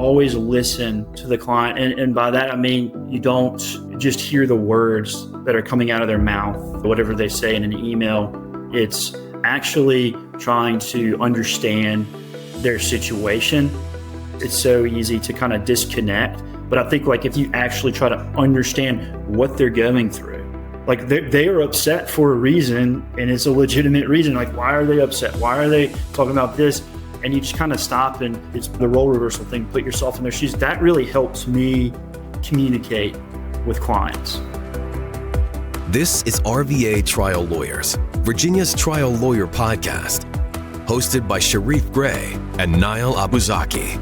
always listen to the client. And by that, I mean, you don't just hear the words that are coming out of their mouth, whatever they say in an email. It's actually trying to understand their situation. It's so easy to kind of disconnect. But I think like if you actually try to understand what they're going through, like they are upset for a reason, and it's a legitimate reason. Like, why are they upset? Why are they talking about this? And you just kind of stop, and it's the role reversal thing. Put yourself in their shoes. That really helps me communicate with clients. This is RVA Trial Lawyers, Virginia's trial lawyer podcast, hosted by Sharif Gray and Niall Abuzaki.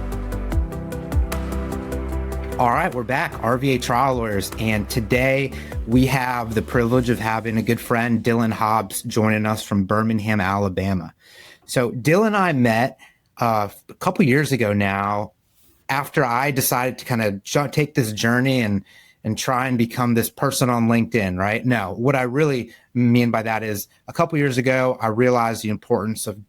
All right, we're back, RVA Trial Lawyers, and today we have the privilege of having a good friend, Dillon Hobbs, joining us from Birmingham, Alabama. So Dillon and I met a couple years ago now, after I decided to kind of take this journey and try and become this person on LinkedIn, right? No, what I really mean by that is a couple years ago, I realized the importance of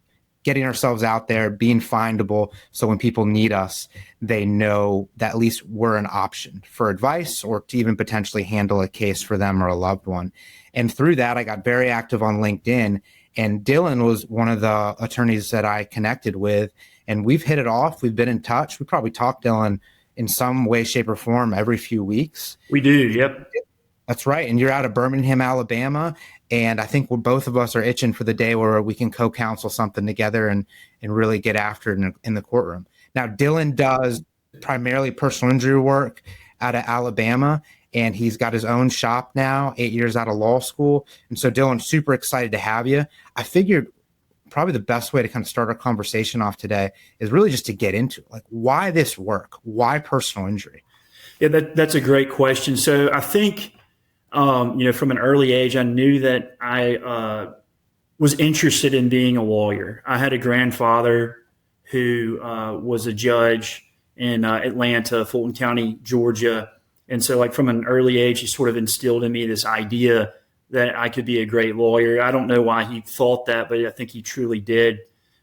getting ourselves out there, being findable, so when people need us, they know that at least we're an option for advice or to even potentially handle a case for them or a loved one. And through that, I got very active on LinkedIn. And Dillon was one of the attorneys that I connected with, and we've hit it off. We've been in touch. We probably talk, Dillon, in some way, shape, or form every few weeks. We do, yep. That's right. And you're out of Birmingham, Alabama, and I think both of us are itching for the day where we can co-counsel something together and really get after it in the courtroom. Now, Dillon does primarily personal injury work out of Alabama, and he's got his own shop now, 8 years out of law school. And so, Dillon, super excited to have you. I figured probably the best way to kind of start our conversation off today is really just to get into it. Like, why this work? Why personal injury? Yeah, that's a great question. So I think, from an early age, I knew that I was interested in being a lawyer. I had a grandfather who was a judge in Atlanta, Fulton County, Georgia. And so like from an early age, he sort of instilled in me this idea that I could be a great lawyer. I don't know why he thought that, but I think he truly did.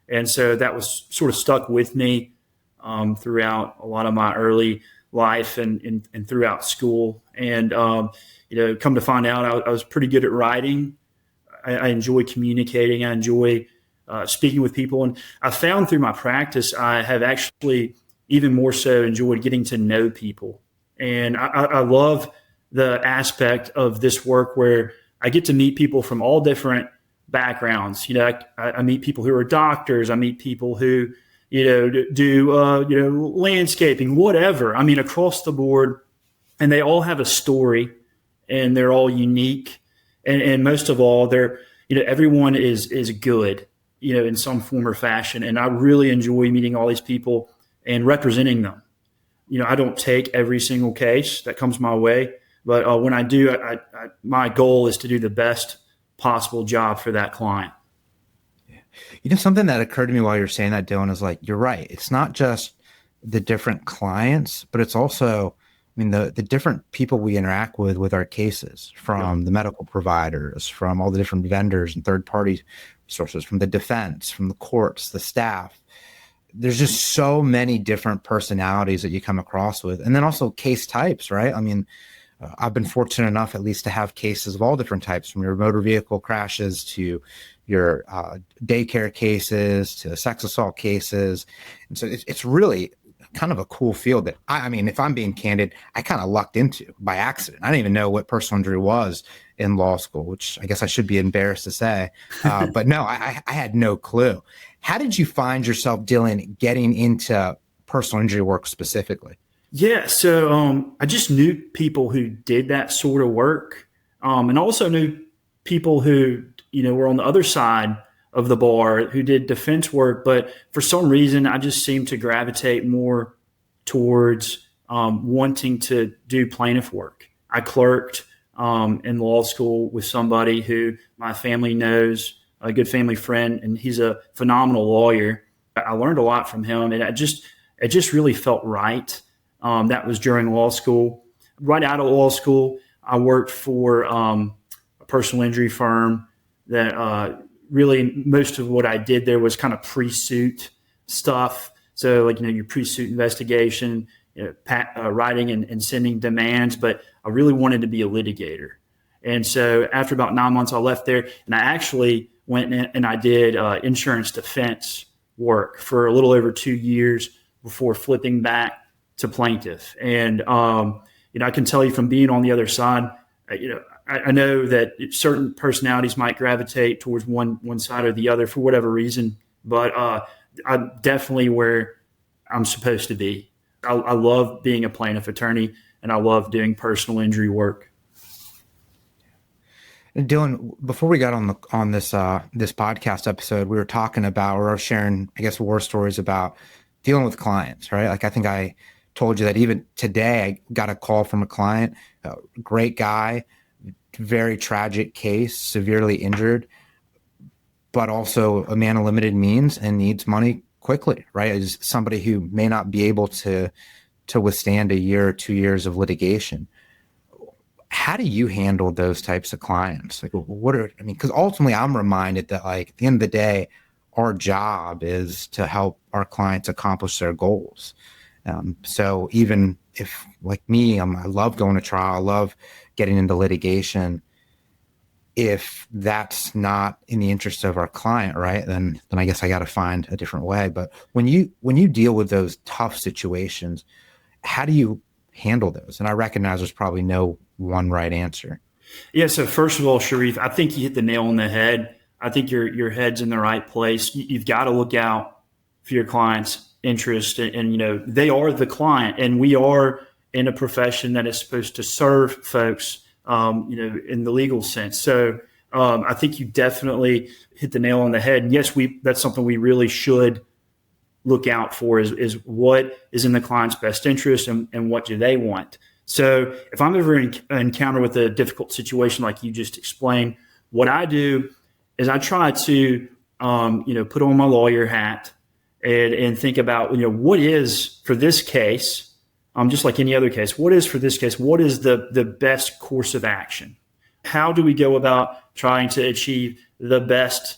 And so that was sort of stuck with me throughout a lot of my early life and throughout school. And, come to find out, I was pretty good at writing. I enjoy communicating. I enjoy speaking with people. And I found through my practice, I have actually even more so enjoyed getting to know people. And I love the aspect of this work where I get to meet people from all different backgrounds. I meet people who are doctors. I meet people who, do landscaping, whatever. I mean, across the board, and they all have a story, and they're all unique. And most of all, they're, everyone is good, in some form or fashion. And I really enjoy meeting all these people and representing them. I don't take every single case that comes my way, but when I do, my goal is to do the best possible job for that client. Something that occurred to me while you're saying that, Dillon, is like, you're right. It's not just the different clients, but it's also, the different people we interact with our cases, from the medical providers, from all the different vendors and third-party sources, from the defense, from the courts, the staff. There's just so many different personalities that you come across with. And then also case types, right? I've been fortunate enough at least to have cases of all different types, from your motor vehicle crashes to your daycare cases to sex assault cases. And so it's really kind of a cool field that if I'm being candid, I kind of lucked into by accident. I didn't even know what personal injury was in law school, which I guess I should be embarrassed to say. But no, I had no clue. How did you find yourself, Dillon, getting into personal injury work specifically? Yeah, so I just knew people who did that sort of work, and also knew people who, were on the other side of the bar who did defense work. But for some reason, I just seemed to gravitate more towards wanting to do plaintiff work. I clerked in law school with somebody who my family knows, a good family friend, and he's a phenomenal lawyer. I learned a lot from him, and it just really felt right. That was during law school. Right out of law school, I worked for a personal injury firm that really most of what I did there was kind of pre-suit stuff. So like, your pre-suit investigation, writing and sending demands, but I really wanted to be a litigator. And so after about 9 months, I left there, and I actually went in and I did insurance defense work for a little over 2 years before flipping back to plaintiff. And, I can tell you from being on the other side, I know that certain personalities might gravitate towards one side or the other for whatever reason, but I'm definitely where I'm supposed to be. I love being a plaintiff attorney, and I love doing personal injury work. And Dillon, before we got on this podcast episode, we were talking about, or I was sharing, I guess, war stories about dealing with clients, right? Like I think I told you that even today I got a call from a client, a great guy, very tragic case, severely injured, but also a man of limited means and needs money quickly, right? Is somebody who may not be able to withstand a year or 2 years of litigation. How do you handle those types of clients? Like, because ultimately I'm reminded that, like, at the end of the day, our job is to help our clients accomplish their goals. So even if, like me, I love going to trial, I love getting into litigation. If that's not in the interest of our client, right, then I guess I got to find a different way. But when you deal with those tough situations, how do you handle those? And I recognize there's probably no one right answer. Yeah. So first of all, Sharif, I think you hit the nail on the head. I think your head's in the right place. You've got to look out for your client's interest, and they are the client, and we are in a profession that is supposed to serve folks, in the legal sense. So I think you definitely hit the nail on the head. And yes, that's something we really should look out for is what is in the client's best interest and what do they want. So if I'm ever encounter with a difficult situation like you just explained, what I do is I try to, put on my lawyer hat and think about, what is for this case, just like any other case, what is for this case, what is the best course of action? How do we go about trying to achieve the best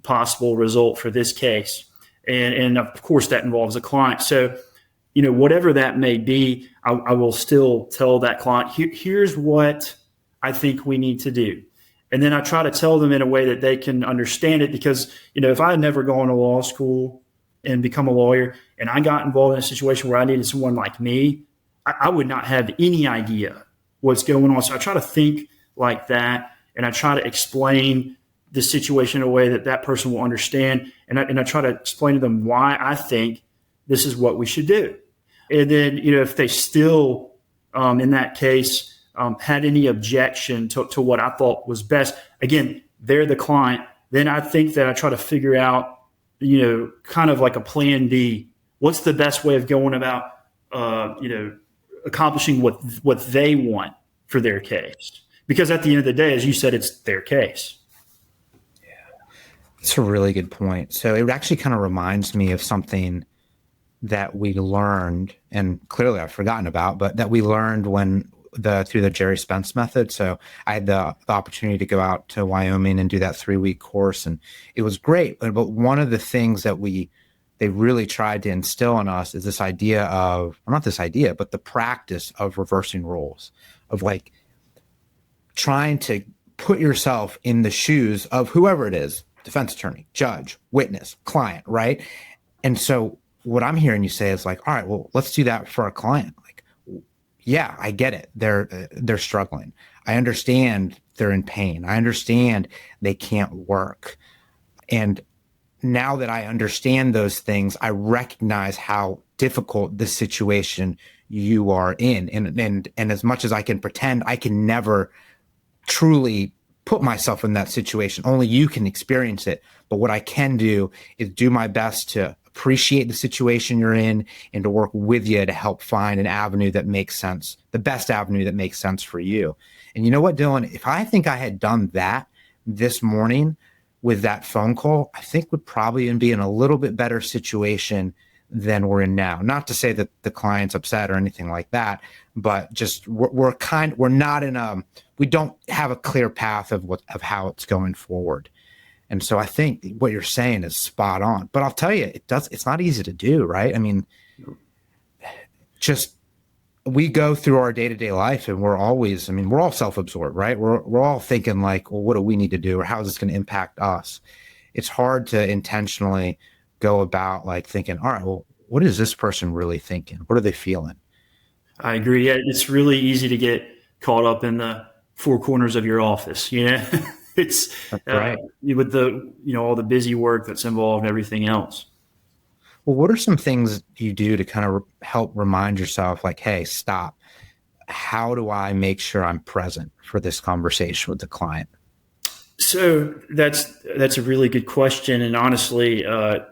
possible result for this case? And of course, that involves a client. So, whatever that may be, I will still tell that client, here's what I think we need to do. And then I try to tell them in a way that they can understand it, because, if I had never gone to law school and become a lawyer and I got involved in a situation where I needed someone like me, I would not have any idea what's going on. So I try to think like that, and I try to explain the situation in a way that person will understand. And I try to explain to them why I think this is what we should do. And then, if they still, in that case, had any objection to what I thought was best, again, they're the client. Then I think that I try to figure out, kind of like a plan B. What's the best way of going about, accomplishing what they want for their case? Because at the end of the day, as you said, it's their case. That's a really good point. So it actually kind of reminds me of something that we learned, and clearly I've forgotten about, but that we learned through the Jerry Spence method. So I had the opportunity to go out to Wyoming and do that 3-week course, and it was great. But one of the things that they really tried to instill in us is this idea of, or not this idea, but the practice of reversing roles, of like trying to put yourself in the shoes of whoever it is, defense attorney, judge, witness, client, right? And so what I'm hearing you say is like, all right, well, let's do that for a client. Like, yeah, I get it. They're struggling. I understand they're in pain. I understand they can't work. And now that I understand those things, I recognize how difficult the situation you are in. And as much as I can pretend, I can never truly put myself in that situation. Only you can experience it. But what I can do is do my best to appreciate the situation you're in and to work with you to help find an avenue that makes sense, the best avenue that makes sense for you. And you know what, Dillon, if I think I had done that this morning with that phone call, I think would probably be in a little bit better situation than we're in now. Not to say that the client's upset or anything like that, but just we don't have a clear path of how it's going forward. And so I think what you're saying is spot on. But I'll tell you, it's not easy to do, right? I mean, just we go through our day-to-day life and we're all self-absorbed, right? We're all thinking like, well, what do we need to do, or how is this going to impact us? It's hard to intentionally go about like thinking, all right, well, what is this person really thinking? What are they feeling? I agree. Yeah, it's really easy to get caught up in the four corners of your office. It's right. With the all the busy work that's involved and everything else. Well, what are some things you do to kind of help remind yourself, like, hey, stop. How do I make sure I'm present for this conversation with the client? So that's a really good question, and honestly,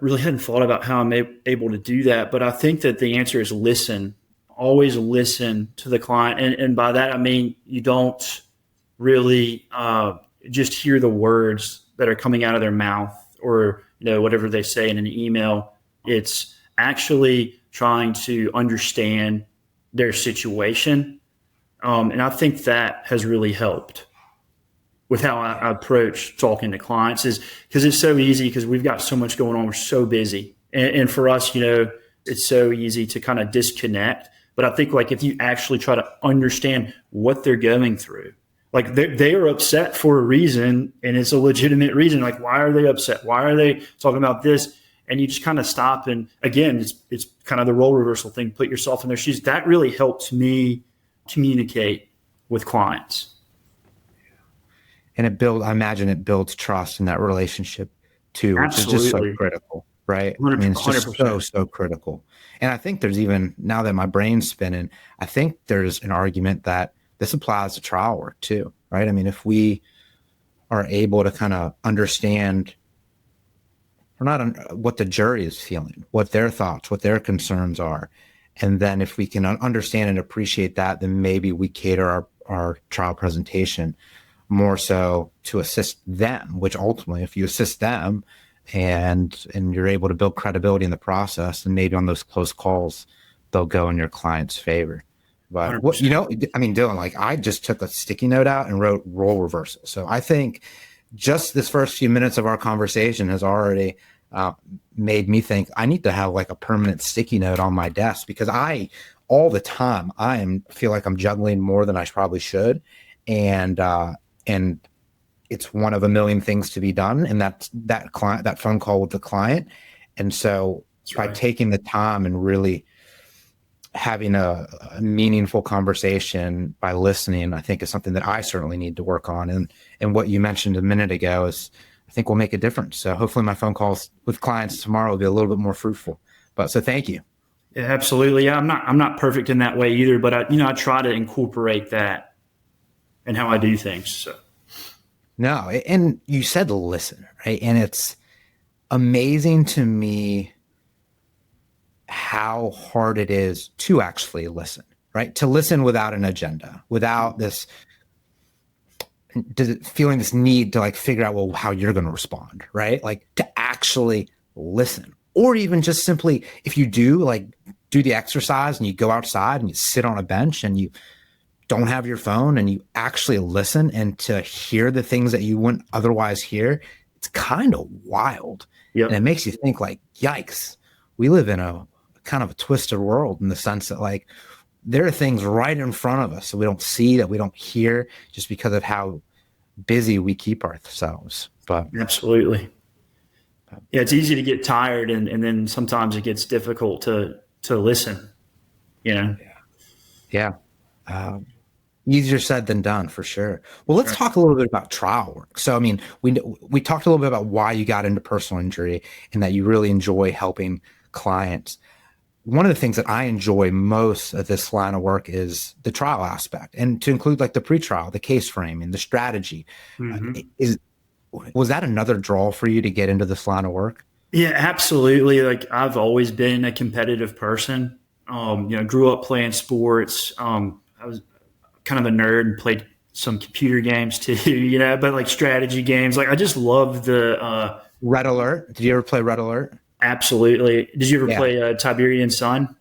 really hadn't thought about how I'm able to do that. But I think that the answer is listen. Always listen to the client, and by that I mean you don't really just hear the words that are coming out of their mouth or whatever they say in an email. It's actually trying to understand their situation, and I think that has really helped with how I approach talking to clients, is because it's so easy, because we've got so much going on. We're so busy. And for us, it's so easy to kind of disconnect. But I think like if you actually try to understand what they're going through, like they are upset for a reason, and it's a legitimate reason. Like, why are they upset? Why are they talking about this? And you just kind of stop. And again, it's kind of the role reversal thing. Put yourself in their shoes. That really helps me communicate with clients. And I imagine it builds trust in that relationship too, which Absolutely. is just so critical, right? 100%. I mean, it's just so critical. And I think there's even, now that my brain's spinning, I think there's an argument that this applies to trial work too, right? I mean, if we are able to kind of understand what the jury is feeling, what their thoughts, what their concerns are, and then if we can understand and appreciate that, then maybe we cater our trial presentation more so to assist them, which ultimately, if you assist them and you're able to build credibility in the process, and maybe on those close calls, they'll go in your client's favor. But 100%. I mean, Dillon, like I just took a sticky note out and wrote role reversal. So I think just this first few minutes of our conversation has already made me think I need to have like a permanent sticky note on my desk, because all the time feel like I'm juggling more than I probably should. And it's one of a million things to be done. And that's that phone call with the client. And so by taking the time and really having a meaningful conversation by listening, I think is something that I certainly need to work on. And what you mentioned a minute ago I think will make a difference. So hopefully my phone calls with clients tomorrow will be a little bit more fruitful. So thank you. Yeah, absolutely. Yeah, I'm not perfect in that way either, but I try to incorporate that in how I do things. So. No, and you said listen, right? And it's amazing to me how hard it is to actually listen, right? To listen without an agenda, without this feeling this need to like figure out, well, how you're going to respond, right? Like to actually listen, or even just simply, if you do the exercise and you go outside and you sit on a bench and you don't have your phone and you actually listen, and to hear the things that you wouldn't otherwise hear, it's kind of wild. Yep. And it makes you think like, yikes, we live in a kind of a twisted world, in the sense that like there are things right in front of us that we don't see, that we don't hear, just because of how busy we keep ourselves. But absolutely. Yeah, it's easy to get tired, and then sometimes it gets difficult to listen, Yeah. Easier said than done, for sure. Well, let's talk a little bit about trial work. So, I mean, we talked a little bit about why you got into personal injury and that you really enjoy helping clients. One of the things that I enjoy most of this line of work is the trial aspect, and to include like the pre-trial, the case framing, the strategy. Mm-hmm. Was that another draw for you to get into this line of work? Yeah, absolutely. Like I've always been a competitive person. Grew up playing sports. I was kind of a nerd and played some computer games too, but like strategy games. Like I just love the Red Alert. Did you ever play Red Alert? Absolutely. Did you ever play Tiberian Sun?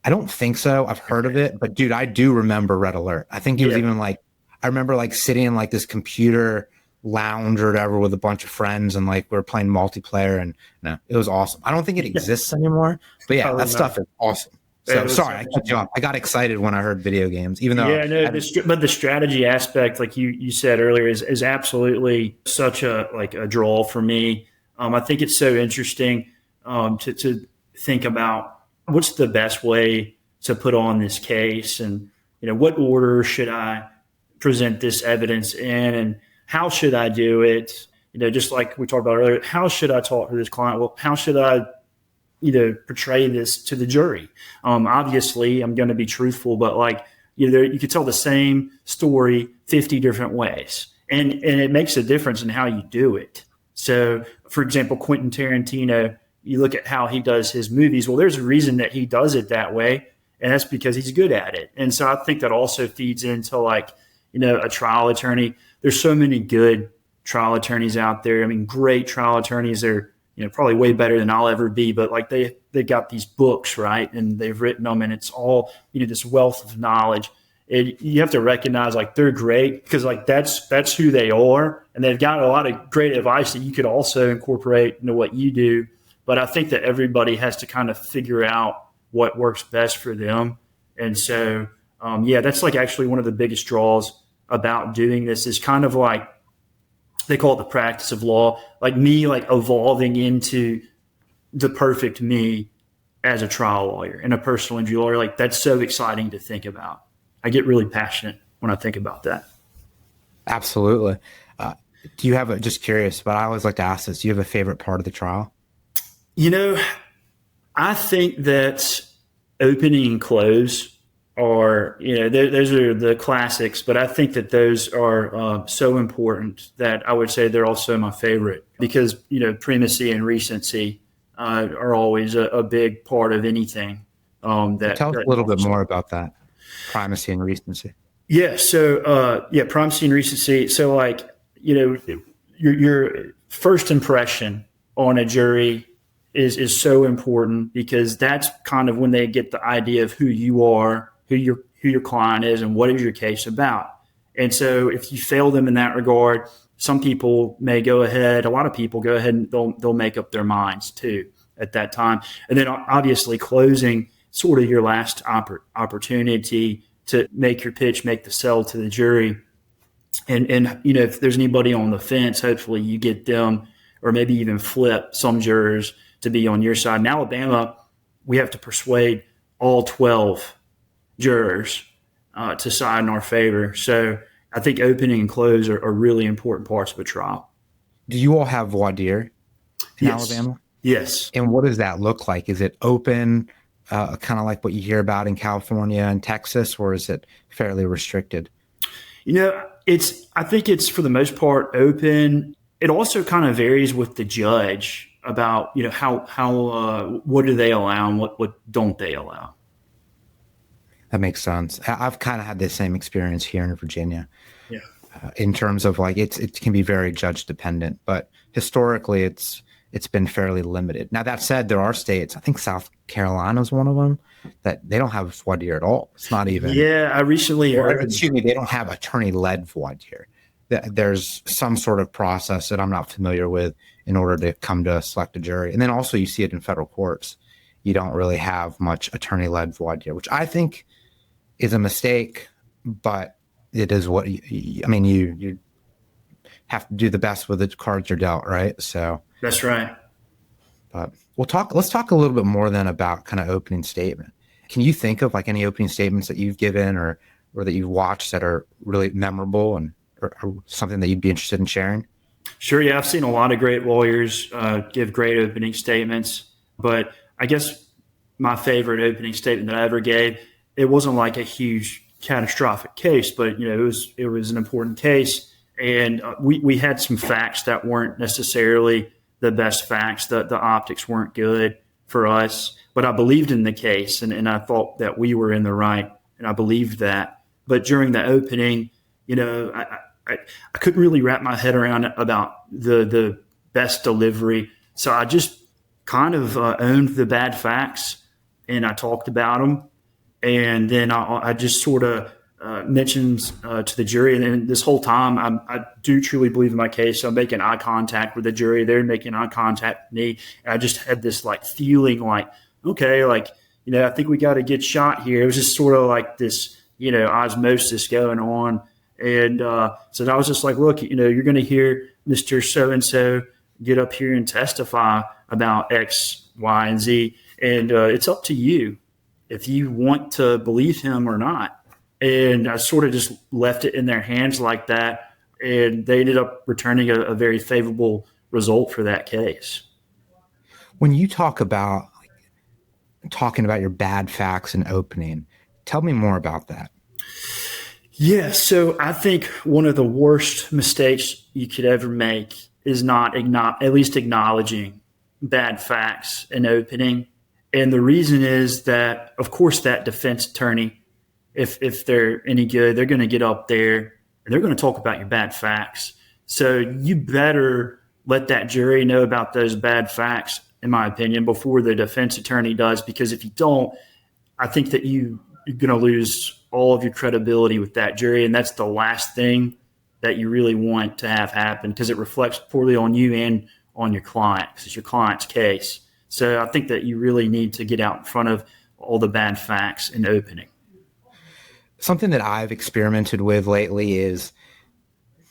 I don't think so. I've heard of it, but dude, I do remember Red Alert. I think it was even like, I remember like sitting in like this computer lounge or whatever with a bunch of friends, and like we were playing multiplayer, and no, it was awesome. I don't think it exists anymore, but yeah, that stuff is awesome. So sorry, I cut you off. I got excited when I heard video games, even though but the strategy aspect, like you said earlier, is absolutely such a draw for me. I think it's so interesting to think about what's the best way to put on this case, and what order should I present this evidence in, and how should I do it? Just like we talked about earlier, how should I talk to this client? Well, how should I portray this to the jury? Obviously, I'm going to be truthful, but you could tell the same story 50 different ways, and it makes a difference in how you do it. So, for example, Quentin Tarantino, you look at how he does his movies. Well, there's a reason that he does it that way, and that's because he's good at it. And so I think that also feeds into a trial attorney. There's so many good trial attorneys out there. I mean, great trial attorneys are probably way better than I'll ever be, but they got these books, right? And they've written them, and it's all, this wealth of knowledge. And you have to recognize they're great because that's who they are. And they've got a lot of great advice that you could also incorporate into what you do. But I think that everybody has to kind of figure out what works best for them. And so, that's actually one of the biggest draws about doing this is kind of they call it the practice of law, me evolving into the perfect me as a trial lawyer and a personal injury lawyer. That's so exciting to think about. I get really passionate when I think about that. Absolutely. Do you have just curious, but I always like to ask this, do you have a favorite part of the trial? I think that opening and close are, those are the classics, but I think that those are so important that I would say they're also my favorite because, primacy and recency are always a big part of anything. Tell us a little bit more about that, primacy and recency. Yeah. So, primacy and recency. So your first impression on a jury is so important because that's kind of when they get the idea of who you are, who your client is, and what is your case about. And so if you fail them in that regard, some people may go ahead, a lot of people go ahead and they'll make up their minds too at that time. And then obviously closing sort of your last opportunity to make your pitch, make the sell to the jury. And if there's anybody on the fence, hopefully you get them or maybe even flip some jurors to be on your side. In Alabama, we have to persuade all 12 jurors to side in our favor. So I think opening and close are really important parts of a trial. Do you all have voir dire in Alabama? Yes. And what does that look like? Is it open, kind of like what you hear about in California and Texas, or is it fairly restricted? I think it's for the most part open. It also kind of varies with the judge about, how what do they allow and what don't they allow. That makes sense. I've kind of had the same experience here in Virginia. Yeah. In terms of it can be very judge dependent, but historically it's been fairly limited. Now that said, there are states, I think South Carolina is one of them, that they don't have voir dire at all. It's not even. Yeah, I recently heard. Excuse me, they don't have attorney-led voir dire. There's some sort of process that I'm not familiar with in order to come to select a jury. And then also you see it in federal courts. You don't really have much attorney-led voir dire, which I think is a mistake, but it is what you have to do the best with the cards you're dealt, right? So that's right. But let's talk a little bit more then about kind of opening statement. Can you think of any opening statements that you've given or that you've watched that are really memorable and or something that you'd be interested in sharing? Sure. Yeah. I've seen a lot of great lawyers give great opening statements, but I guess my favorite opening statement that I ever gave, it wasn't like a huge catastrophic case, but it was an important case. And we had some facts that weren't necessarily the best facts. The optics weren't good for us, but I believed in the case and I thought that we were in the right, and I believed that. But during the opening, I couldn't really wrap my head around it about the best delivery. So I just kind of owned the bad facts and I talked about them. And then I just sort of mentions to the jury. And then this whole time, I do truly believe in my case. So I'm making eye contact with the jury. They're making eye contact with me. And I just had this like feeling like, okay, like, I think we got to get shot here. It was just sort of like this, osmosis going on. And so I was just like, look, you're going to hear Mr. So-and-so get up here and testify about X, Y, and Z. And it's up to you if you want to believe him or not. And I sort of just left it in their hands like that. And they ended up returning a very favorable result for that case. When you talk about talking about your bad facts in opening, tell me more about that. Yeah, so I think one of the worst mistakes you could ever make is not at least acknowledging bad facts in opening. And the reason is that, of course, that defense attorney, if they're any good, they're going to get up there and they're going to talk about your bad facts. So you better let that jury know about those bad facts, in my opinion, before the defense attorney does, because if you don't, I think that you're going to lose all of your credibility with that jury. And that's the last thing that you really want to have happen, because it reflects poorly on you and on your client, because it's your client's case. So I think that you really need to get out in front of all the bad facts in opening. Something that I've experimented with lately is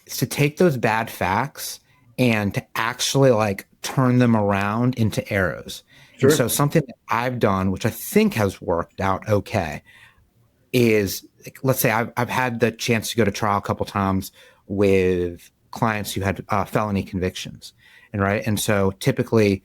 to take those bad facts and to actually like turn them around into arrows. Sure. And so something that I've done, which I think has worked out okay, is, let's say I've had the chance to go to trial a couple times with clients who had felony convictions. And so typically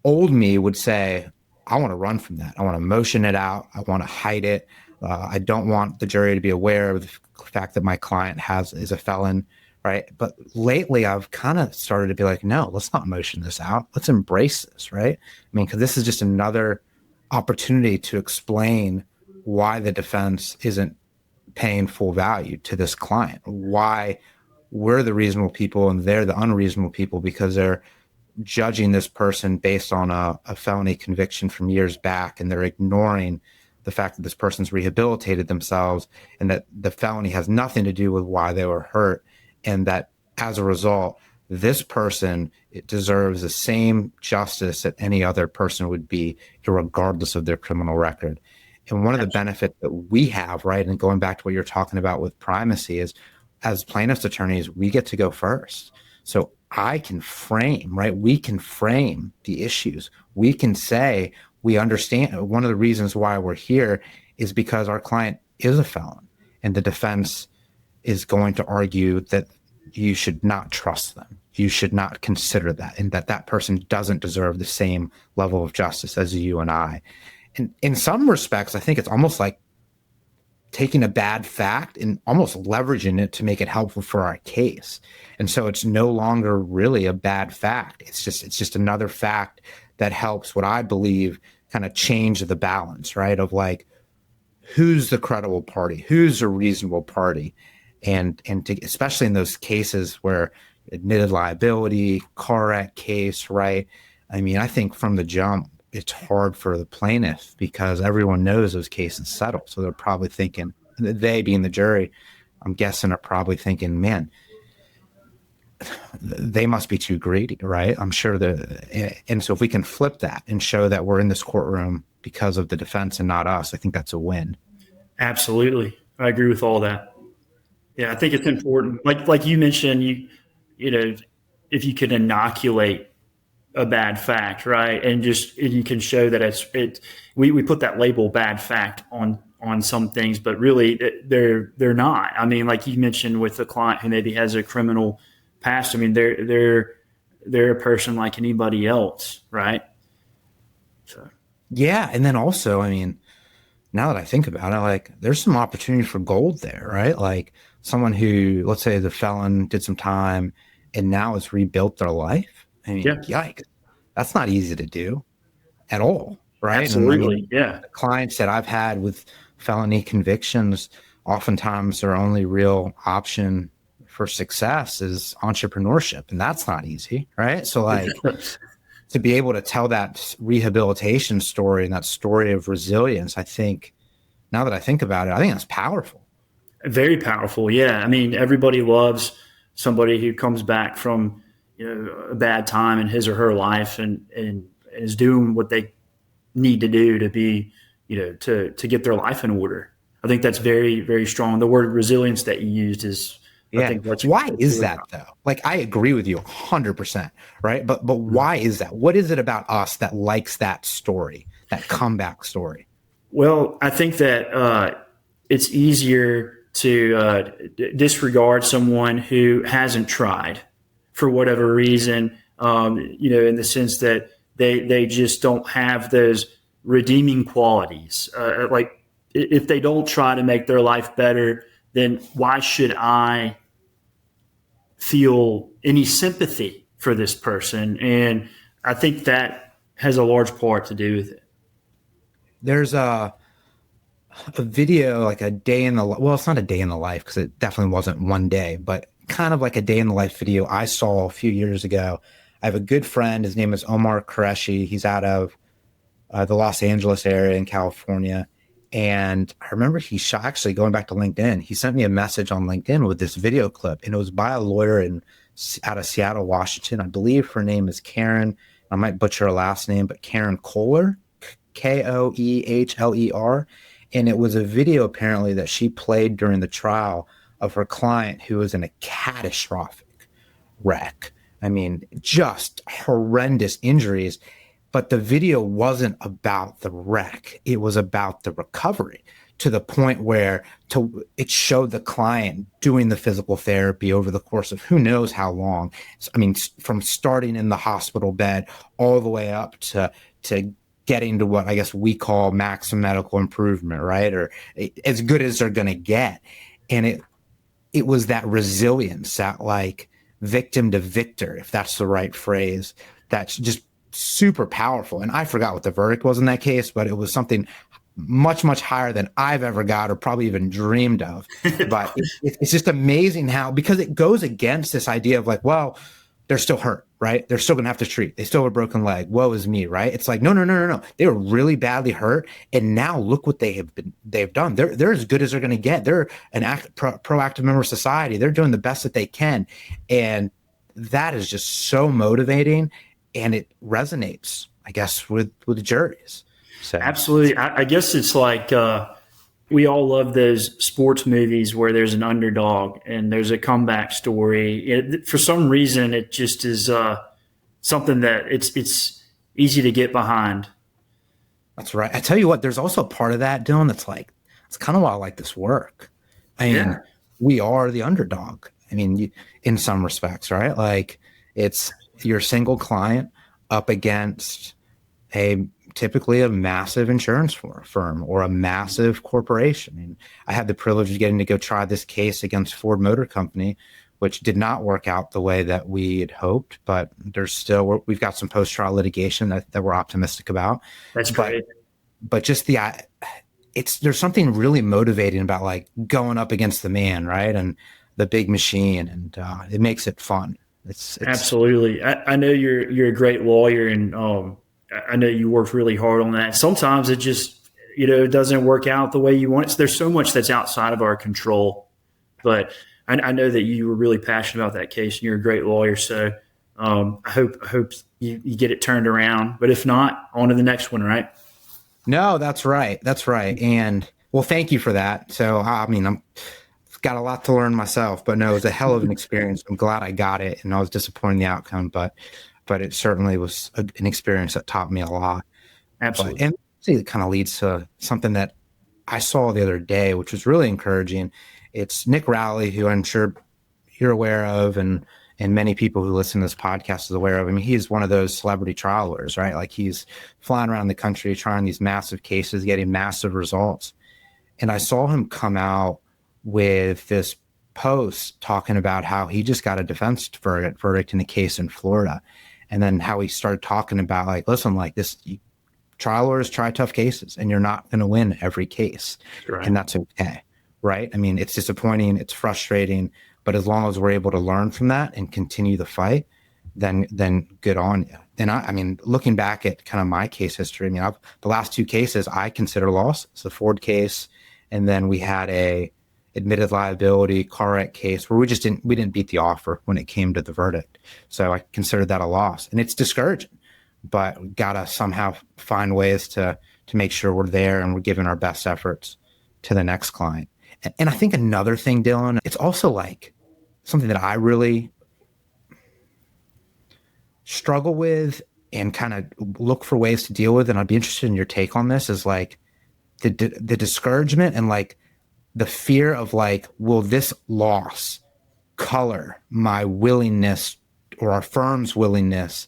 old me would say, I want to run from that. I want to motion it out. I want to hide it. I don't want the jury to be aware of the fact that my client is a felon, right? But lately I've kind of started to be like, no, let's not motion this out. Let's embrace this, right? I mean, because this is just another opportunity to explain why the defense isn't paying full value to this client, why we're the reasonable people and they're the unreasonable people, because they're judging this person based on a felony conviction from years back, and they're ignoring the fact that this person's rehabilitated themselves and that the felony has nothing to do with why they were hurt, and that as a result, this person deserves the same justice that any other person would be, regardless of their criminal record. And one of the benefits that we have, right, and going back to what you're talking about with primacy, is as plaintiff's attorneys, we get to go first. So I can frame, right? We can frame the issues. We can say, we understand one of the reasons why we're here is because our client is a felon, and the defense is going to argue that you should not trust them. You should not consider that, and that person doesn't deserve the same level of justice as you and I. And in some respects, I think it's almost like taking a bad fact and almost leveraging it to make it helpful for our case. And so it's no longer really a bad fact. It's just another fact that helps what I believe kind of change the balance, right? Of like, who's the credible party? Who's a reasonable party? And especially in those cases where admitted liability, car wreck case, right? I mean, I think from the jump, it's hard for the plaintiff because everyone knows those cases settle. So they're probably thinking, they being the jury, I'm guessing are probably thinking, man, they must be too greedy, right? I'm sure and so if we can flip that and show that we're in this courtroom because of the defense and not us, I think that's a win. Absolutely. I agree with all that. Yeah, I think it's important. Like you mentioned, you know, if you can inoculate a bad fact, right? And you can show that we put that label bad fact on some things, but really they're not. I mean, like you mentioned with a client who maybe has a criminal past, I mean, they're a person like anybody else, right? So yeah. And then also, I mean, now that I think about it, like there's some opportunity for gold there, right? Like someone who, let's say the felon did some time and now has rebuilt their life. I mean, Yikes. That's not easy to do at all, right? Absolutely, yeah. The clients that I've had with felony convictions, oftentimes their only real option for success is entrepreneurship, and that's not easy, right? So like to be able to tell that rehabilitation story and that story of resilience, I think now that I think about it, I think that's powerful. Very powerful. Yeah. I mean, everybody loves somebody who comes back from, a bad time in his or her life and is doing what they need to do to be, to get their life in order. I think that's very, very strong. The word resilience that you used is, Yeah. I think Why is really that though? Like, I agree with you 100%, right? But why is that? What is it about us that likes that story, that comeback story? Well, I think that it's easier to disregard someone who hasn't tried for whatever reason, in the sense that they just don't have those redeeming qualities. Like if they don't try to make their life better, then why should I feel any sympathy for this person? And I think that has a large part to do with it. There's a video, like a day in the well, it's not a day in the life because it definitely wasn't one day, but kind of like a day in the life video I saw a few years ago. I have a good friend. His name is Omar Qureshi. He's out of the Los Angeles area in California. And I remember he shot, actually going back to LinkedIn, he sent me a message on LinkedIn with this video clip, and it was by a lawyer out of Seattle, Washington. I believe her name is Karen. I might butcher her last name, but Karen Kohler, Koehler. And it was a video apparently that she played during the trial of her client who was in a catastrophic wreck. I mean, just horrendous injuries. But the video wasn't about the wreck. It was about the recovery, to the point where it showed the client doing the physical therapy over the course of who knows how long. I mean, from starting in the hospital bed all the way up to getting to what I guess we call maximum medical improvement, right? Or as good as they're going to get. And it was that resilience, that like victim to victor, if that's the right phrase, that's just super powerful. And I forgot what the verdict was in that case, but it was something much, much higher than I've ever got or probably even dreamed of. But it's just amazing how, because it goes against this idea of like, well, they're still hurt, right? They're still going to have to treat. They still have a broken leg. Woe is me, right? It's like, no. They were really badly hurt. And now look what they've done. They're as good as they're going to get. They're an proactive member of society. They're doing the best that they can. And that is just so motivating. And it resonates, I guess, with juries. So. Absolutely. I guess it's like we all love those sports movies where there's an underdog and there's a comeback story. For some reason, it just is something that it's easy to get behind. That's right. I tell you what, there's also a part of that, Dillon, that's like, it's kind of why I like this work. I mean, we are the underdog. I mean, in some respects, right? Like, it's your single client up against typically a massive insurance firm or a massive corporation. And I had the privilege of getting to go try this case against Ford Motor Company, which did not work out the way that we had hoped, but we've got some post-trial litigation that we're optimistic about. That's great. But just there's something really motivating about like going up against the man, right? And the big machine, and it makes it fun. It's absolutely. I know you're a great lawyer, and I know you work really hard on that. Sometimes it just it doesn't work out the way you want it. There's so much that's outside of our control, but I know that you were really passionate about that case, and you're a great lawyer. So I hope you get it turned around. But if not, on to the next one, right? No, that's right. And well, thank you for that. So I mean, I've got a lot to learn myself, but no, it was a hell of an experience. I'm glad I got it, and I was disappointed in the outcome, but it certainly was an experience that taught me a lot. Absolutely. And it kind of leads to something that I saw the other day, which was really encouraging. It's Nick Rowley, who I'm sure you're aware of, and many people who listen to this podcast is aware of. I mean, he's one of those celebrity trial lawyers, right? Like, he's flying around the country trying these massive cases, getting massive results. And I saw him come out with this post talking about how he just got a defense verdict in a case in Florida. And then how he started talking about, like, listen, like, this trial lawyers try tough cases, and you're not going to win every case. Right. And that's okay. Right. I mean, it's disappointing. It's frustrating. But as long as we're able to learn from that and continue the fight, then good on you. And I mean, looking back at kind of my case history, I mean, the last 2 cases I consider loss. It's the Ford case, and then we had a admitted liability car wreck case where we didn't beat the offer when it came to the verdict. So I considered that a loss, and it's discouraging, but we gotta somehow find ways to make sure we're there and we're giving our best efforts to the next client. And I think another thing, Dillon, it's also like something that I really struggle with and kind of look for ways to deal with. And I'd be interested in your take on this, is like the discouragement and like the fear of like, will this loss color my willingness or our firm's willingness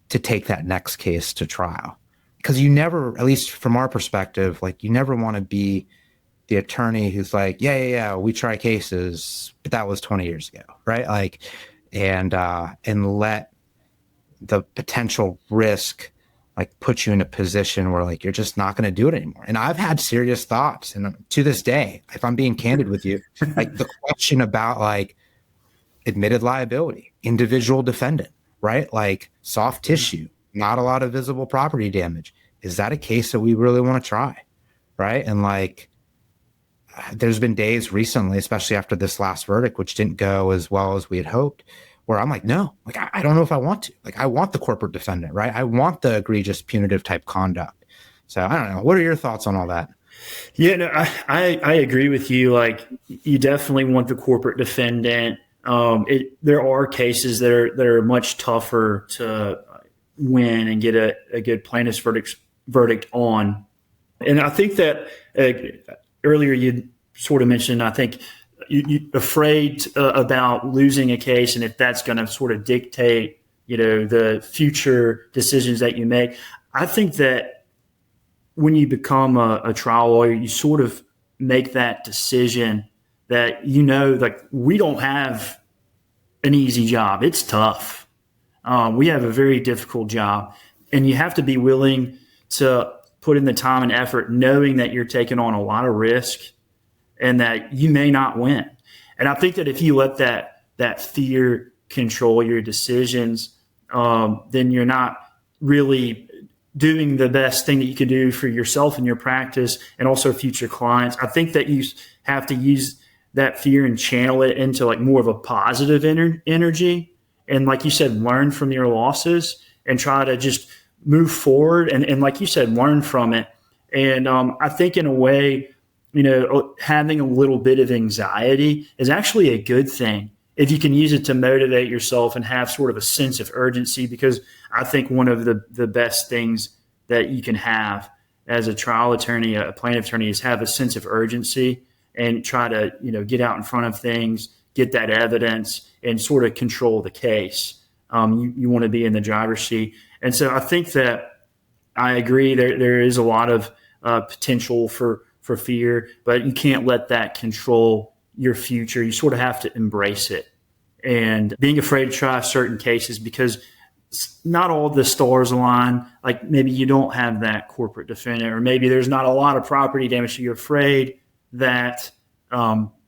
to take that next case to trial? Because you never, at least from our perspective, like you never want to be the attorney who's like, yeah, we try cases, but that was 20 years ago, right? Like, and let the potential risk like put you in a position where like you're just not going to do it anymore. And I've had serious thoughts, and to this day, if I'm being candid with you, like the question about like admitted liability, individual defendant, right? Like soft tissue, not a lot of visible property damage. Is that a case that we really want to try? Right. And like, there's been days recently, especially after this last verdict, which didn't go as well as we had hoped, where I'm like, no, like, I don't know if I want to. Like, I want the corporate defendant, right? I want the egregious punitive type conduct. So I don't know. What are your thoughts on all that? Yeah, no, I agree with you. Like, you definitely want the corporate defendant. There are cases that are much tougher to win and get a good plaintiff's verdict on. And I think that earlier you sort of mentioned, I think you're afraid about losing a case and if that's going to sort of dictate, the future decisions that you make. I think that when you become a trial lawyer, you sort of make that decision that, like we don't have an easy job. It's tough. We have a very difficult job, and you have to be willing to put in the time and effort knowing that you're taking on a lot of risk and that you may not win. And I think that if you let that fear control your decisions, then you're not really doing the best thing that you could do for yourself and your practice and also future clients. I think that you have to use that fear and channel it into like more of a positive energy. And like you said, learn from your losses and try to just move forward. And like you said, learn from it. And I think in a way, having a little bit of anxiety is actually a good thing if you can use it to motivate yourself and have sort of a sense of urgency, because I think one of the best things that you can have as a trial attorney, a plaintiff attorney, is have a sense of urgency and try to, get out in front of things, get that evidence and sort of control the case. You want to be in the driver's seat. And so I think that I agree there is a lot of potential for fear, but you can't let that control your future. You sort of have to embrace it. And being afraid to try certain cases because not all the stars align. Like maybe you don't have that corporate defendant, or maybe there's not a lot of property damage. So you're afraid that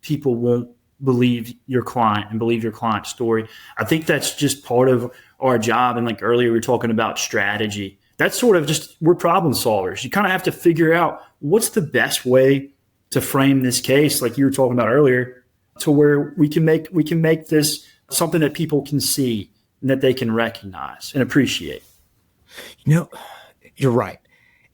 people won't believe your client and believe your client's story. I think that's just part of our job. And like earlier, we were talking about strategy. That's sort of just, we're problem solvers. You kind of have to figure out what's the best way to frame this case, like you were talking about earlier, to where we can make this something that people can see and that they can recognize and appreciate. You're right.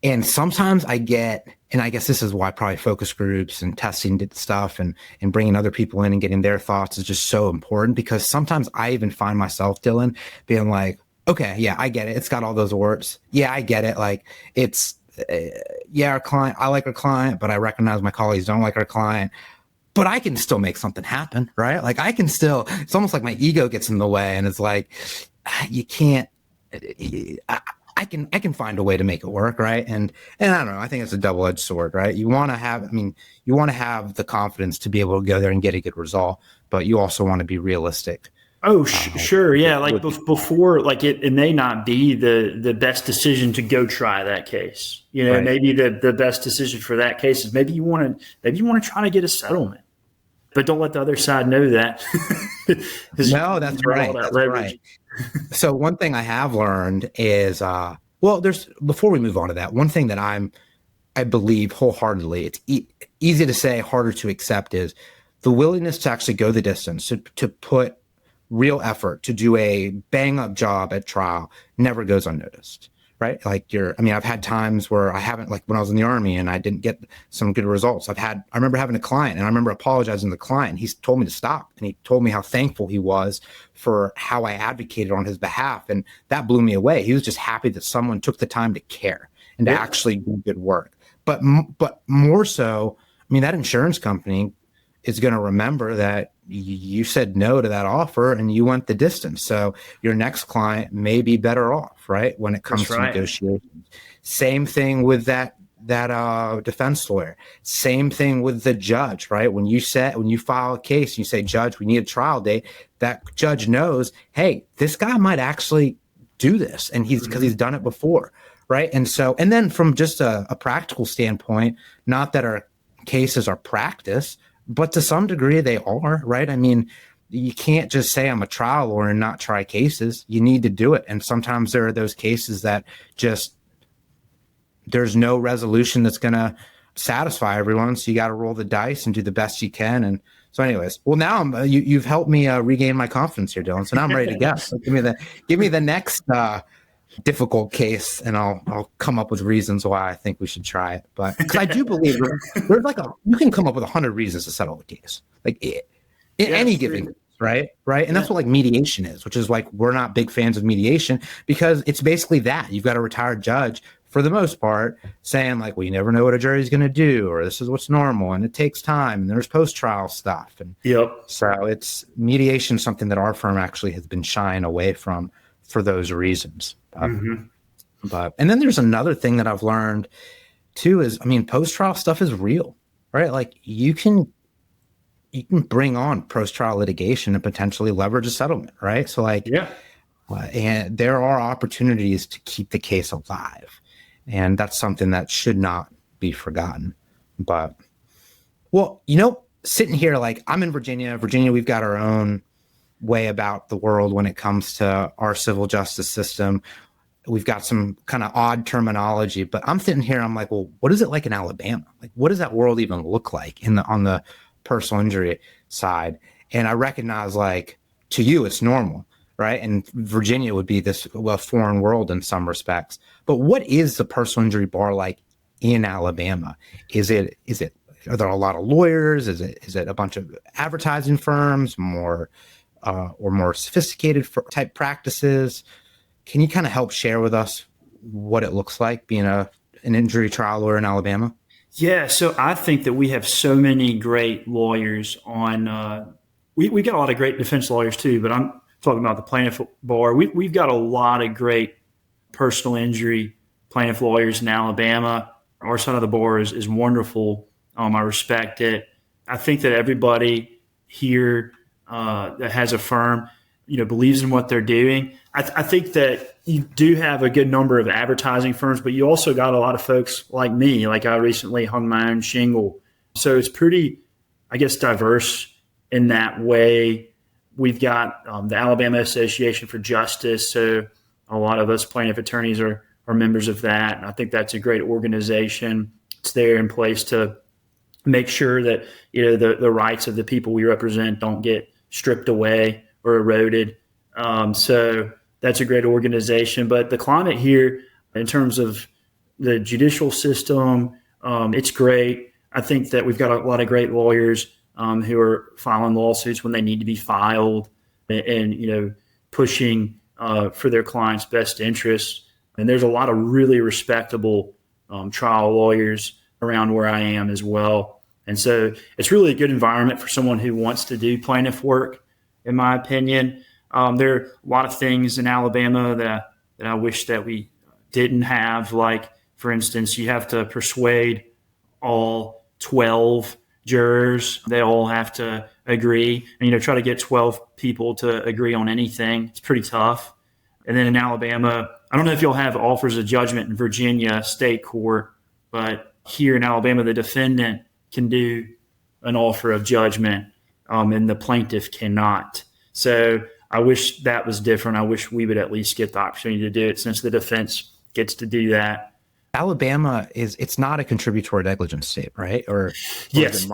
And sometimes I get, and I guess this is why probably focus groups and testing stuff and bringing other people in and getting their thoughts is just so important, because sometimes I even find myself, Dillon, being like, okay, yeah, I get it. It's got all those words. Yeah, I get it. Like it's, our client, I like our client, but I recognize my colleagues don't like our client. But I can still make something happen, right? Like I can still, it's almost like my ego gets in the way, and it's like, you can't, I can find a way to make it work, right? And I don't know, I think it's a double-edged sword, right? You want to have the confidence to be able to go there and get a good result, but you also want to be realistic. Oh, sure. Yeah. Like before, like it may not be the best decision to go try that case. Right. Maybe the best decision for that case is maybe you want to try to get a settlement. but don't let the other side know that. No, that's right. That's right. So one thing I have learned is, before we move on to that, one thing that I believe wholeheartedly, it's easy to say, harder to accept, is the willingness to actually go the distance, to put real effort, to do a bang up job at trial never goes unnoticed. Right? Like I've had times where I haven't, like when I was in the Army and I didn't get some good results. I remember having a client, and I remember apologizing to the client. He told me to stop, and he told me how thankful he was for how I advocated on his behalf. And that blew me away. He was just happy that someone took the time to care and to actually do good work. But more so, that insurance company is going to remember that you said no to that offer and you went the distance. So your next client may be better off, right? When it comes to negotiations. Same thing with that defense lawyer. Same thing with the judge, right? When you file a case, you say, Judge, we need a trial date. That judge knows, hey, this guy might actually do this, and because he's done it before, right? And then from just a practical standpoint, not that our cases are practice, but to some degree they are, right? You can't just say I'm a trial lawyer and not try cases. You need to do it. And sometimes there are those cases that just, there's no resolution that's going to satisfy everyone. So you got to roll the dice and do the best you can. And so anyways, well, now you've helped me regain my confidence here, Dillon. So now I'm ready to guess. So give me the next difficult case, and I'll come up with reasons why I think we should try it. But because I do believe there's you can come up with 100 reasons to settle a case, any given case, right? And that's what like mediation is, which is like, we're not big fans of mediation because it's basically that you've got a retired judge for the most part saying like, well, you never know what a jury's going to do, or this is what's normal, and it takes time, and there's post-trial stuff, and so it's mediation, something that our firm actually has been shying away from for those reasons. But and then there's another thing that I've learned too is, post-trial stuff is real, right? Like you can bring on post-trial litigation and potentially leverage a settlement, right? So and there are opportunities to keep the case alive, and that's something that should not be forgotten. But sitting here, like I'm in Virginia, we've got our own way about the world when it comes to our civil justice system. We've got some kind of odd terminology, but I'm sitting here, I'm like, well, what is it like in Alabama? Like, what does that world even look like on the personal injury side? And I recognize, like, to you, it's normal, right? And Virginia would be this foreign world in some respects. But what is the personal injury bar like in Alabama? Are there a lot of lawyers? Is it a bunch of advertising firms, or more sophisticated type practices? Can you kind of help share with us what it looks like being an injury trial lawyer in Alabama? Yeah, so I think that we have so many great lawyers on. We got a lot of great defense lawyers too, but I'm talking about the plaintiff bar. We've got a lot of great personal injury plaintiff lawyers in Alabama. Our side of the bar is wonderful. I respect it. I think that everybody here that has a firm, believes in what they're doing. I think that you do have a good number of advertising firms, but you also got a lot of folks like me. Like I recently hung my own shingle. So it's pretty, I guess, diverse in that way. We've got the Alabama Association for Justice. So a lot of us plaintiff attorneys are members of that. And I think that's a great organization. It's there in place to make sure that, the rights of the people we represent don't get stripped away or eroded. So that's a great organization. But the climate here in terms of the judicial system, it's great. I think that we've got a lot of great lawyers who are filing lawsuits when they need to be filed and pushing for their clients' best interests. And there's a lot of really respectable trial lawyers around where I am as well. And so it's really a good environment for someone who wants to do plaintiff work, in my opinion. There are a lot of things in Alabama that I wish that we didn't have. Like, for instance, you have to persuade all 12 jurors. They all have to agree and, try to get 12 people to agree on anything. It's pretty tough. And then in Alabama, I don't know if you'll have offers of judgment in Virginia state court, but here in Alabama, the defendant can do an offer of judgment. and the plaintiff cannot. So I wish that was different. I wish we would at least get the opportunity to do it since the defense gets to do that. Alabama it's not a contributory negligence state, right? Or yes,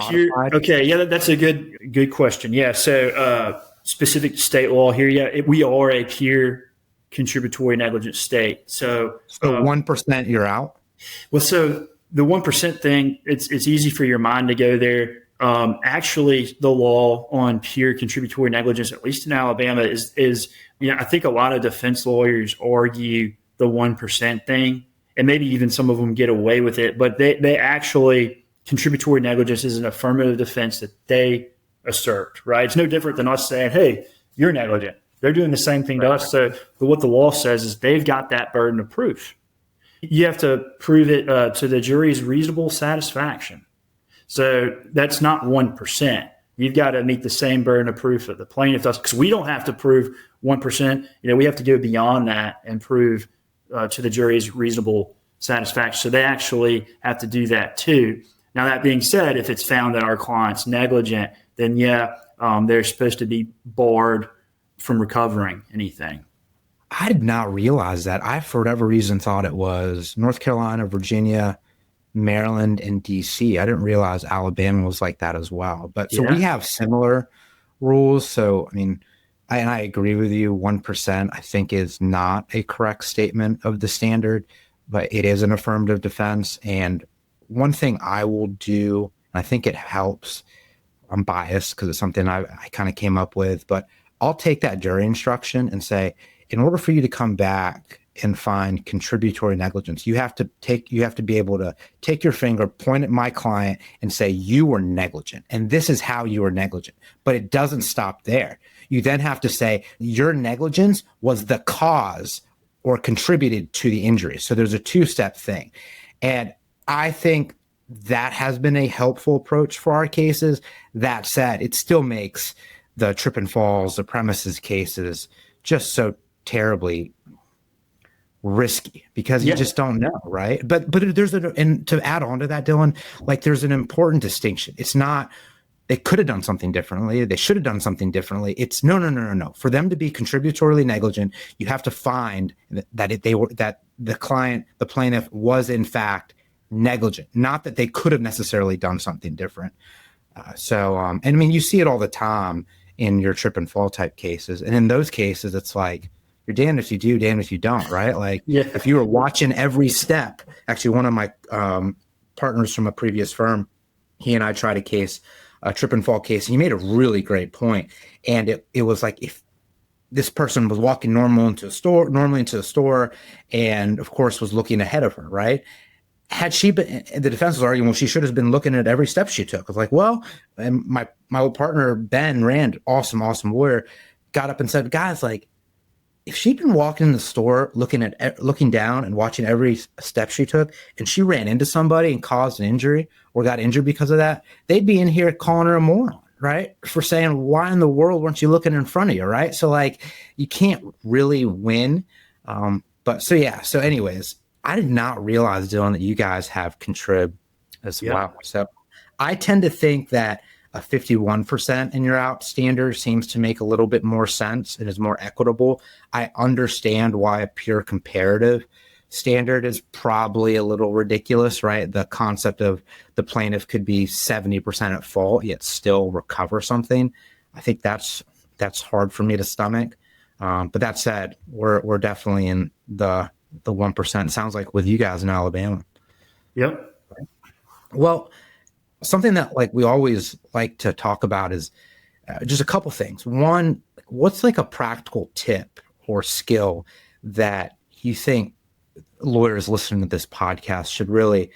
okay, yeah, that's a good question. Yeah, so specific to state law here, yeah, we are a pure contributory negligence state. So 1% you're out. Well, so the 1% thing, it's easy for your mind to go there. Actually, the law on pure contributory negligence, at least in Alabama, is I think a lot of defense lawyers argue the 1% thing. And maybe even some of them get away with it, but they actually, contributory negligence is an affirmative defense that they assert, right? It's no different than us saying, hey, you're negligent. They're doing the same thing to us. So but what the law says is they've got that burden of proof. You have to prove it to the jury's reasonable satisfaction. So that's not 1%. You've got to meet the same burden of proof that the plaintiff does, because we don't have to prove 1%. We have to go beyond that and prove to the jury's reasonable satisfaction. So they actually have to do that too. Now, that being said, if it's found that our client's negligent, then they're supposed to be barred from recovering anything. I did not realize that. I, for whatever reason, thought it was North Carolina, Virginia, Maryland, and DC. I didn't realize Alabama was like that as well. But so we have similar rules. So, I mean, I agree with you. 1%, I think, is not a correct statement of the standard, but it is an affirmative defense. And one thing I will do, and I think it helps, I'm biased because it's something I kind of came up with, but I'll take that jury instruction and say, in order for you to come back and find contributory negligence, you have to be able to take your finger, point at my client, and say, you were negligent, and this is how you were negligent. But it doesn't stop there. You then have to say your negligence was the cause or contributed to the injury. So there's a two-step thing. And I think that has been a helpful approach for our cases. That said, it still makes the trip and falls, the premises cases just so terribly risky because you just don't know, right? But there's and to add on to that, Dillon, like there's an important distinction. It's not they could have done something differently. They should have done something differently. It's no. For them to be contributory negligent, you have to find that the plaintiff was in fact negligent, not that they could have necessarily done something different. And I mean, you see it all the time in your trip and fall type cases. And in those cases, it's like, you're damned if you do, damned if you don't, right? Like if you were watching every step, actually one of my partners from a previous firm, he and I tried a trip and fall case. And he made a really great point. And it was like, if this person was walking normally into the store and of course was looking ahead of her, right? Had she been, the defense was arguing, well, she should have been looking at every step she took. I was like, well, and my old partner, Ben Rand, awesome lawyer, got up and said, guys, like, if she'd been walking in the store, looking down and watching every step she took, and she ran into somebody and caused an injury or got injured because of that, they'd be in here calling her a moron, right? For saying, why in the world weren't you looking in front of you, right? So like, you can't really win. So anyways, I did not realize, Dillon, that you guys have contrib as well. So I tend to think that a 51% and you're out standard seems to make a little bit more sense and is more equitable. I understand why a pure comparative standard is probably a little ridiculous, right? The concept of the plaintiff could be 70% at fault, yet still recover something. I think that's hard for me to stomach. But that said, we're definitely in the 1%. It sounds like with you guys in Alabama. Yep. Well, something that like we always like to talk about is just a couple things. One, what's like a practical tip or skill that you think lawyers listening to this podcast should really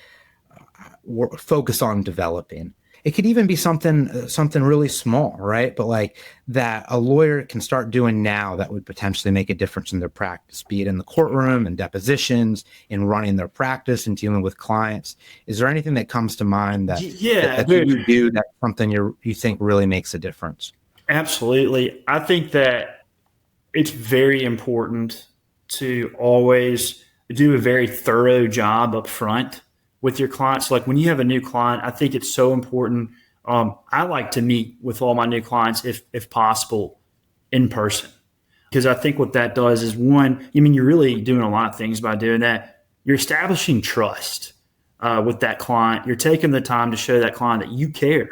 focus on developing? It could even be something really small, right? But like that a lawyer can start doing now that would potentially make a difference in their practice, be it in the courtroom and depositions, in running their practice and dealing with clients. Is there anything that comes to mind that you do that's something you think really makes a difference? Absolutely. I think that it's very important to always do a very thorough job up front with your clients. Like when you have a new client, I think it's so important I like to meet with all my new clients, if possible, in person. Because I think what that does is, one, you're really doing a lot of things by doing that. You're establishing trust with that client. You're taking the time to show that client that you care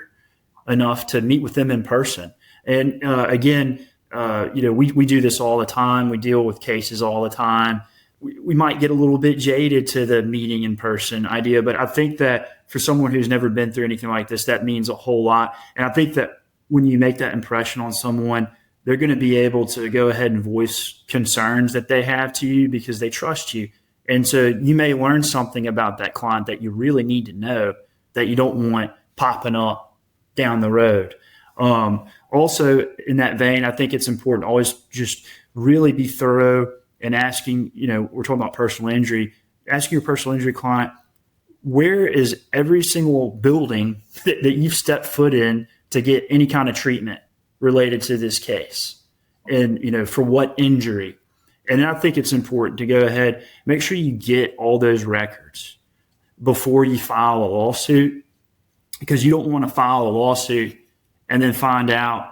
enough to meet with them in person. And again, we do this all the time. We deal with cases all the time. We might get a little bit jaded to the meeting in person idea, but I think that for someone who's never been through anything like this, that means a whole lot. And I think that when you make that impression on someone, they're going to be able to go ahead and voice concerns that they have to you because they trust you. And so you may learn something about that client that you really need to know that you don't want popping up down the road. Also, in that vein, I think it's important to always just really be thorough and asking, we're talking about personal injury, asking your personal injury client, where is every single building that you've stepped foot in to get any kind of treatment related to this case? And, for what injury? And I think it's important to go ahead, make sure you get all those records before you file a lawsuit, because you don't want to file a lawsuit and then find out,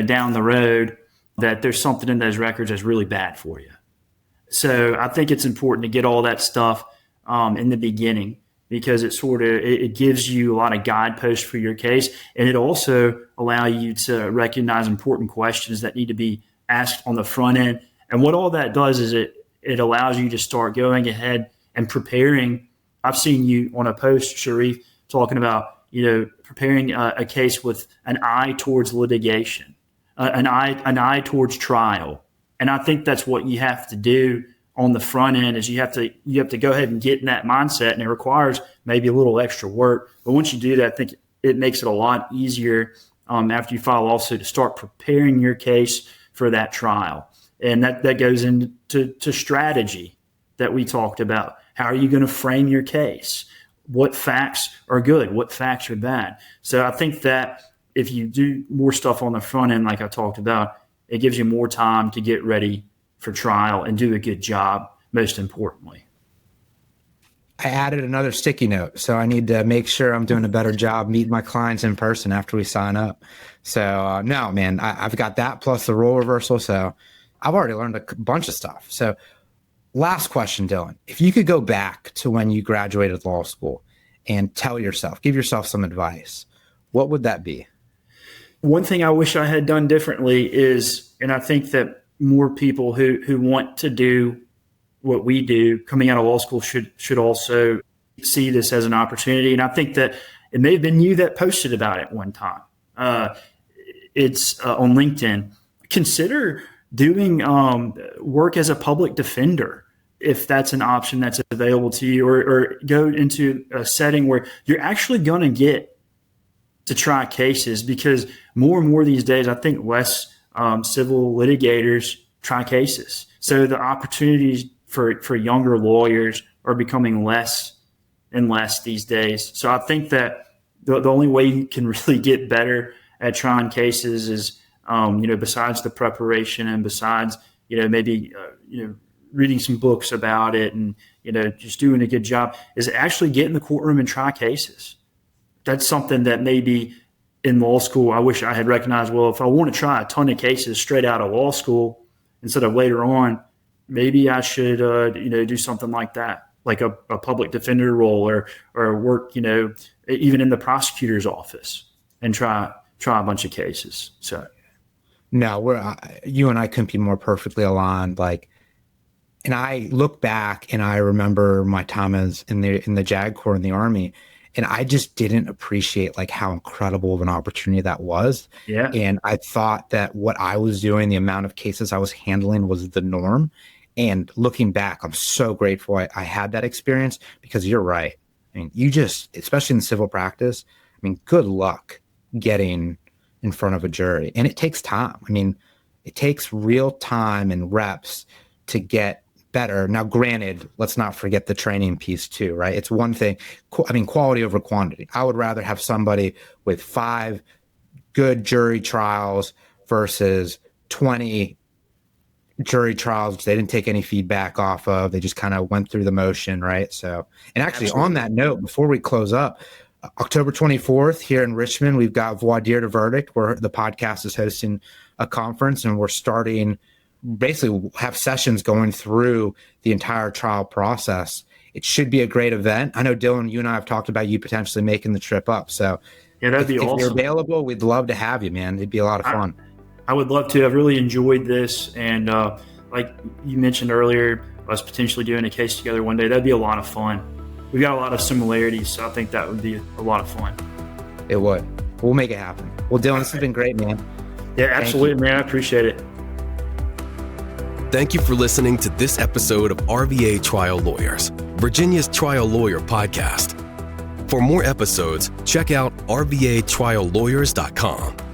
down the road that there's something in those records that's really bad for you. So I think it's important to get all that stuff in the beginning, because it gives you a lot of guideposts for your case. And it also allows you to recognize important questions that need to be asked on the front end. And what all that does is it allows you to start going ahead and preparing. I've seen you on a post, Sharif, talking about, preparing a case with an eye towards litigation, an eye towards trial. And I think that's what you have to do on the front end, is you have to go ahead and get in that mindset, and it requires maybe a little extra work. But once you do that, I think it makes it a lot easier after you file a lawsuit to start preparing your case for that trial. And that goes into strategy that we talked about. How are you going to frame your case? What facts are good? What facts are bad? So I think that if you do more stuff on the front end, like I talked about, it gives you more time to get ready for trial and do a good job, most importantly. I added another sticky note, so I need to make sure I'm doing a better job meeting my clients in person after we sign up. So no, man, I've got that plus the role reversal. So I've already learned a bunch of stuff. So last question, Dillon, if you could go back to when you graduated law school and give yourself some advice, what would that be? One thing I wish I had done differently is, and I think that more people who want to do what we do coming out of law school should also see this as an opportunity. And I think that it may have been you that posted about it one time. It's on LinkedIn. Consider doing work as a public defender, if that's an option that's available to you, or go into a setting where you're actually going to get to try cases, because more and more these days, I think less civil litigators try cases. So the opportunities for younger lawyers are becoming less and less these days. So I think that the only way you can really get better at trying cases is, besides the preparation and besides, maybe, reading some books about it and, just doing a good job, is actually get in the courtroom and try cases. That's something that maybe in law school, I wish I had recognized, well, if I want to try a ton of cases straight out of law school instead of later on, maybe I should, do something like that, like a public defender role or work, even in the prosecutor's office and try a bunch of cases. So. No, you and I couldn't be more perfectly aligned. And I look back and I remember my time in the JAG Corps in the Army, and I just didn't appreciate how incredible of an opportunity that was. Yeah. And I thought that what I was doing, the amount of cases I was handling, was the norm. And looking back, I'm so grateful I had that experience, because you're right. I mean, especially in civil practice, good luck getting in front of a jury. And it takes time. It takes real time and reps to get better. Now, granted, let's not forget the training piece too, right? It's one thing. Quality over quantity. I would rather have somebody with 5 good jury trials versus 20 jury trials which they didn't take any feedback off of. They just kind of went through the motion, right? So, and actually, Absolutely. On that note, before we close up, October 24th here in Richmond, we've got Voir dire to Verdict, where the podcast is hosting a conference, and we're starting basically have sessions going through the entire trial process. It should be a great event. I know, Dillon, you and I have talked about you potentially making the trip up. So yeah, that'd be awesome. If you're available, we'd love to have you, man. It'd be a lot of fun. I would love to. I've really enjoyed this. And like you mentioned earlier, us potentially doing a case together one day, that'd be a lot of fun. We've got a lot of similarities, so I think that would be a lot of fun. It would. We'll make it happen. Well, Dillon, this has been great, man. Yeah, absolutely, man. I appreciate it. Thank you for listening to this episode of RVA Trial Lawyers, Virginia's trial lawyer podcast. For more episodes, check out rvatriallawyers.com.